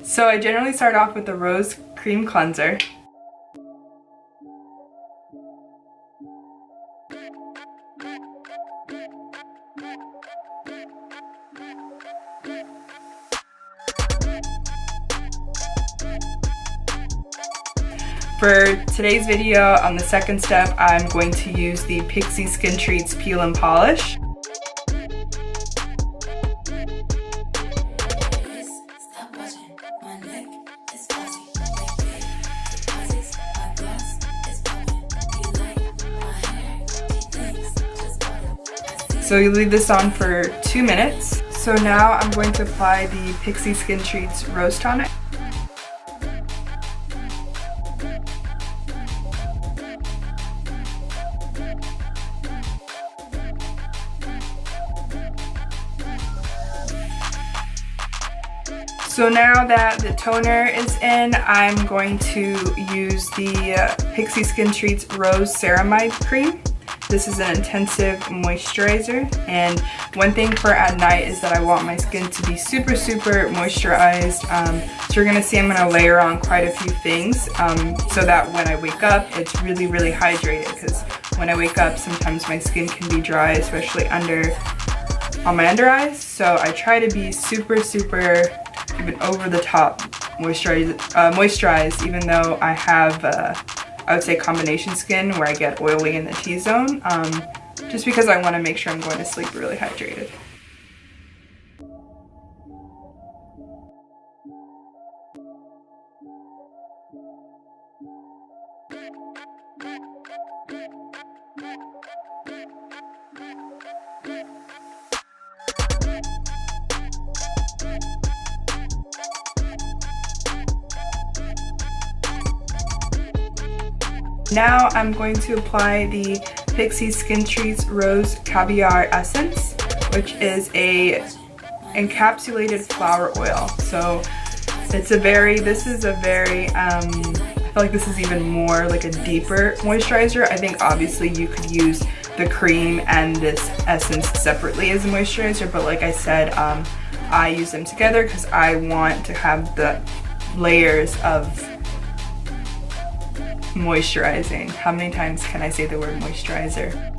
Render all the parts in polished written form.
So I generally start off with the Rose Cream Cleanser. For today's video, on the second step, I'm going to use the Pixi Skin Treats Peel and Polish. So you leave this on for 2 minutes. So now I'm going to apply the Pixi Skin Treats Rose Tonic. So now that the toner is in, I'm going to use the Pixi Skin Treats Rose Ceramide Cream. This is an intensive moisturizer, and one thing for at night is that I want my skin to be super moisturized. So you're gonna see I'm gonna layer on quite a few things so that when I wake up it's really hydrated, because when I wake up sometimes my skin can be dry, especially on my under eyes. So I try to be super even over the top moisturized, even though I have I would say combination skin where I get oily in the T-zone, just because I want to make sure I'm going to sleep really hydrated. Now I'm going to apply the Pixi Skin Treats Rose Caviar Essence, which is a encapsulated flower oil. So this is a very, I feel like this is even more like a deeper moisturizer. I think obviously you could use the cream and this essence separately as a moisturizer, but like I said, I use them together because I want to have the layers of moisturizing. How many times can I say the word moisturizer?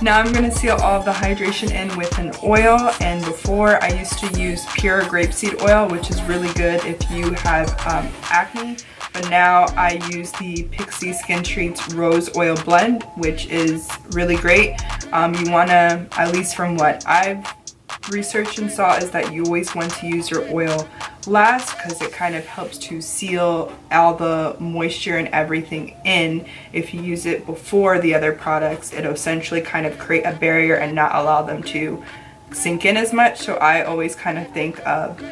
Now I'm going to seal all of the hydration in with an oil, and before I used to use pure grapeseed oil, which is really good if you have acne, but now I use the Pixi Skin Treats Rose Oil Blend, which is really great. You want to, at least from what I've researched and saw, is that you always want to use your oil last because it kind of helps to seal all the moisture and everything in. If you use it before the other products, it'll essentially kind of create a barrier and not allow them to sink in as much. So I always kind of think of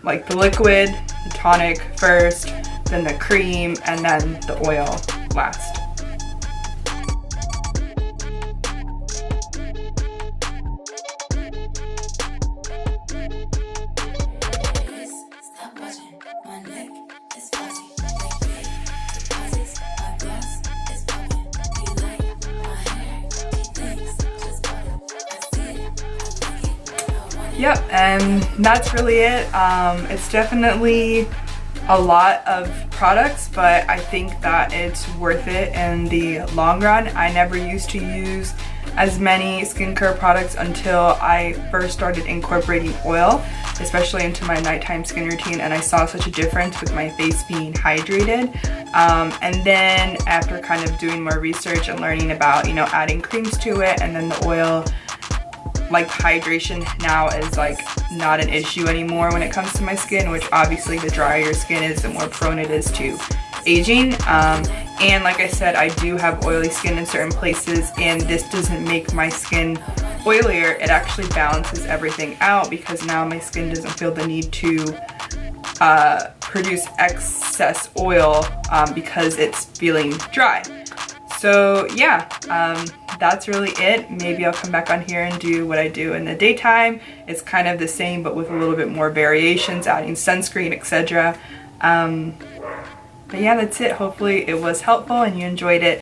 like the liquid, the tonic first, then the cream, and then the oil last. Yep, and that's really it. It's definitely a lot of products, but I think that it's worth it in the long run. I never used to use as many skincare products until I first started incorporating oil, especially into my nighttime skin routine, and I saw such a difference with my face being hydrated. And then after kind of doing more research and learning about, you know, adding creams to it, and then the oil, like hydration now is like not an issue anymore when it comes to my skin, which obviously the drier your skin is, the more prone it is to aging. And like I said, I do have oily skin in certain places, and this doesn't make my skin oilier. It actually balances everything out because now my skin doesn't feel the need to produce excess oil because it's feeling dry. So yeah, that's really it. Maybe I'll come back on here and do what I do in the daytime. It's kind of the same, but with a little bit more variations, adding sunscreen, etc. But yeah, that's it. Hopefully it was helpful and you enjoyed it.